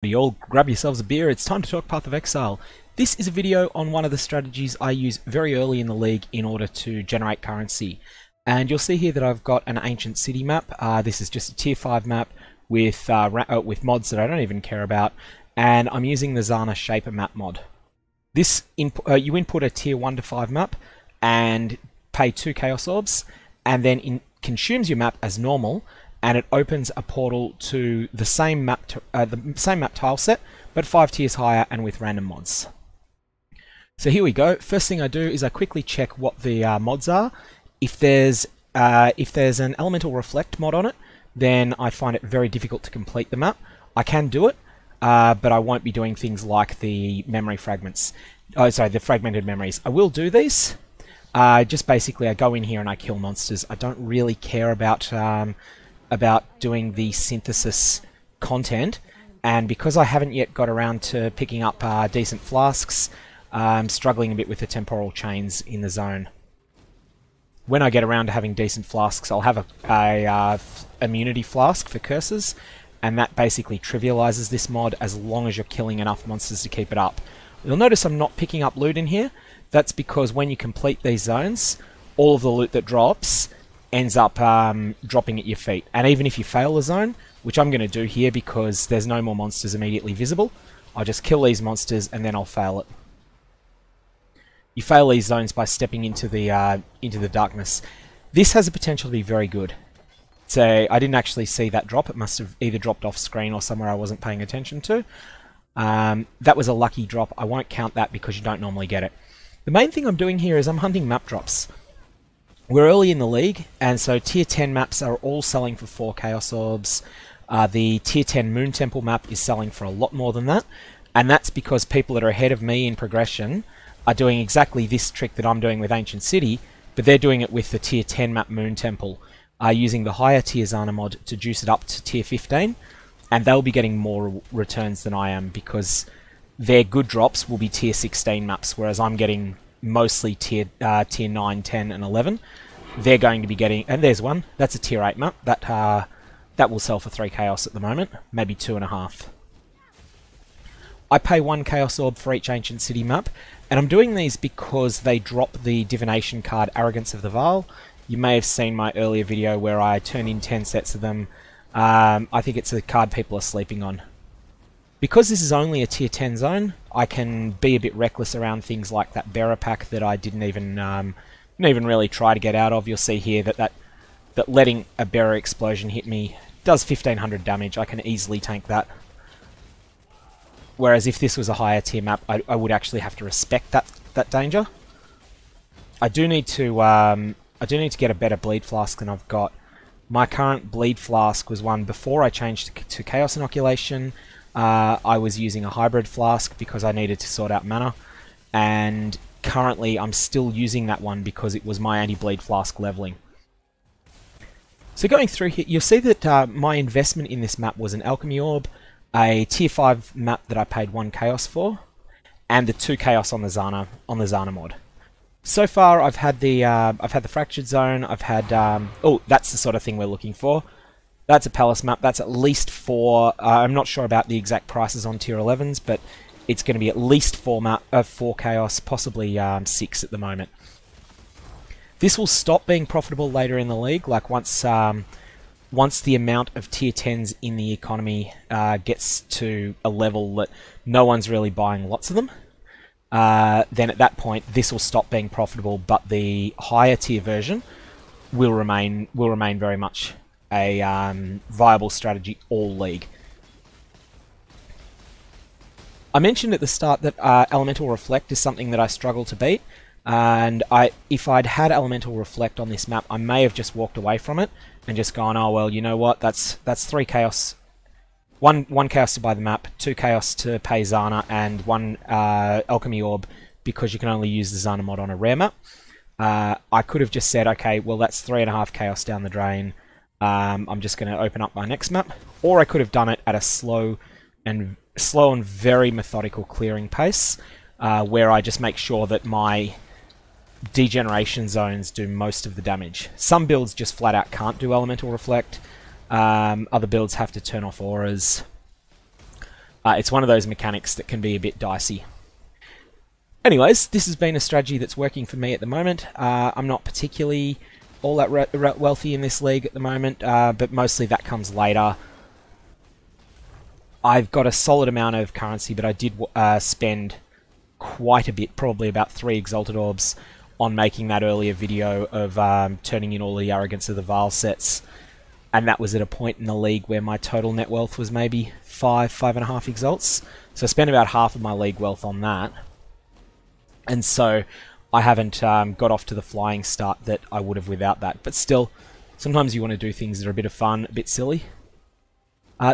You all grab yourselves a beer, it's time to talk Path of Exile. This is a video on one of the strategies I use very early in the league in order to generate currency. And you'll see here that I've got an ancient city map. This is just a tier 5 map with mods that I don't even care about. And I'm using the Zana Shaper map mod. This you input a tier 1 to 5 map and pay 2 Chaos Orbs, and then consumes your map as normal, and it opens a portal to the same map tile set, but 5 tiers higher and with random mods. So here we go. First thing I do is I quickly check what the mods are. If there's an Elemental Reflect mod on it, then I find it very difficult to complete the map. I can do it, but I won't be doing things like the Memory Fragments. Oh, sorry, the Fragmented Memories. I will do these. Just basically I go in here and I kill monsters. I don't really care about doing the synthesis content, and because I haven't yet got around to picking up decent flasks, I'm struggling a bit with the temporal chains in the zone. When I get around to having decent flasks, I'll have a immunity flask for curses, and that basically trivializes this mod as long as you're killing enough monsters to keep it up. You'll notice I'm not picking up loot in here. That's because when you complete these zones, all of the loot that drops ends up dropping at your feet. And even if you fail a zone, which I'm going to do here because there's no more monsters immediately visible, I'll just kill these monsters and then I'll fail it. You fail these zones by stepping into the darkness. This has a potential to be very good. So I didn't actually see that drop. It must have either dropped off screen or somewhere I wasn't paying attention to. That was a lucky drop. I won't count that because you don't normally get it. The main thing I'm doing here is I'm hunting map drops. We're early in the league, and so tier 10 maps are all selling for 4 Chaos Orbs. The tier 10 Moon Temple map is selling for a lot more than that, and that's because people that are ahead of me in progression are doing exactly this trick that I'm doing with Ancient City, but they're doing it with the tier 10 map Moon Temple, using the higher tier Zana mod to juice it up to tier 15, and they'll be getting more returns than I am because their good drops will be tier 16 maps, whereas I'm getting mostly tier 9, 10 and 11. They're going to be getting, and there's one, that's a tier 8 map, that will sell for 3 Chaos at the moment, maybe 2.5. I pay 1 Chaos Orb for each Ancient City map, and I'm doing these because they drop the divination card Arrogance of the Vile. You may have seen my earlier video where I turned in 10 sets of them. I think it's a card people are sleeping on. Because this is only a tier 10 zone, I can be a bit reckless around things like that bearer pack that I didn't even really try to get out of. You'll see here that letting a bearer explosion hit me does 1500 damage. I can easily tank that. Whereas if this was a higher tier map, I would actually have to respect that danger. I do need to get a better bleed flask than I've got. My current bleed flask was one before I changed to Chaos Inoculation. I was using a hybrid flask because I needed to sort out mana, and currently I'm still using that one because it was my anti-bleed flask leveling. So going through here, you'll see that my investment in this map was an Alchemy Orb, a tier 5 map that I paid 1 Chaos for, and the 2 Chaos on the Zana mod. So far I've had the Fractured Zone, I've had oh, that's the sort of thing we're looking for. That's a Palace map. That's at least 4. I'm not sure about the exact prices on tier 11s, but it's going to be at least 4 Chaos, possibly 6 at the moment. This will stop being profitable later in the league. Like once the amount of tier 10s in the economy gets to a level that no one's really buying lots of them, then at that point this will stop being profitable. But the higher tier version will remain very much a viable strategy all league. I mentioned at the start that Elemental Reflect is something that I struggle to beat, and if I'd had Elemental Reflect on this map, I may have just walked away from it and just gone, oh well, you know what, that's 3 Chaos, 1 Chaos to buy the map, 2 Chaos to pay Zana, and 1 Alchemy Orb because you can only use the Zana mod on a rare map. I could have just said, okay, well that's 3.5 Chaos down the drain. I'm just going to open up my next map, or I could have done it at a slow and very methodical clearing pace, where I just make sure that my degeneration zones do most of the damage. Some builds just flat out can't do Elemental Reflect, Other builds have to turn off auras. It's one of those mechanics that can be a bit dicey. Anyways, this has been a strategy that's working for me at the moment. I'm not particularly all that wealthy in this league at the moment, but mostly that comes later. I've got a solid amount of currency, but I did spend quite a bit, probably about 3 Exalted Orbs, on making that earlier video of turning in all the Arrogance of the Vile sets. And that was at a point in the league where my total net wealth was maybe 5.5 exalts. So I spent about half of my league wealth on that. And so I haven't got off to the flying start that I would have without that. But still, sometimes you want to do things that are a bit of fun, a bit silly.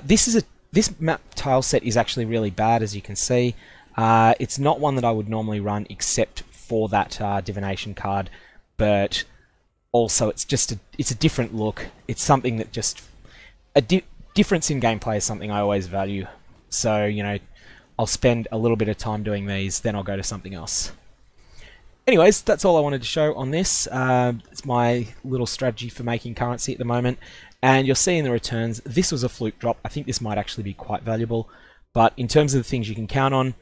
This map tile set is actually really bad, as you can see. It's not one that I would normally run except for that divination card, but also it's a different look. It's something that just difference in gameplay is something I always value. So, you know, I'll spend a little bit of time doing these, then I'll go to something else. Anyways, that's all I wanted to show on this. It's my little strategy for making currency at the moment. And you'll see in the returns, this was a fluke drop. I think this might actually be quite valuable. But in terms of the things you can count on,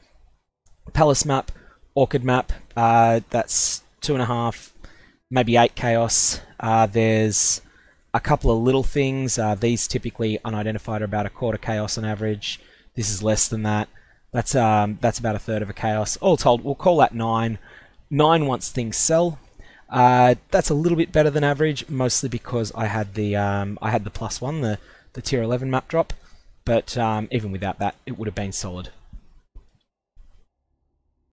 Palace map, Orchid map, that's 2.5, maybe 8 chaos. There's a couple of little things. These typically unidentified are about 1/4 chaos on average. This is less than that. That's about 1/3 of a chaos. All told, we'll call that 9. 9 once things sell. That's a little bit better than average, mostly because I had the +1, the tier 11 map drop. But even without that, it would have been solid.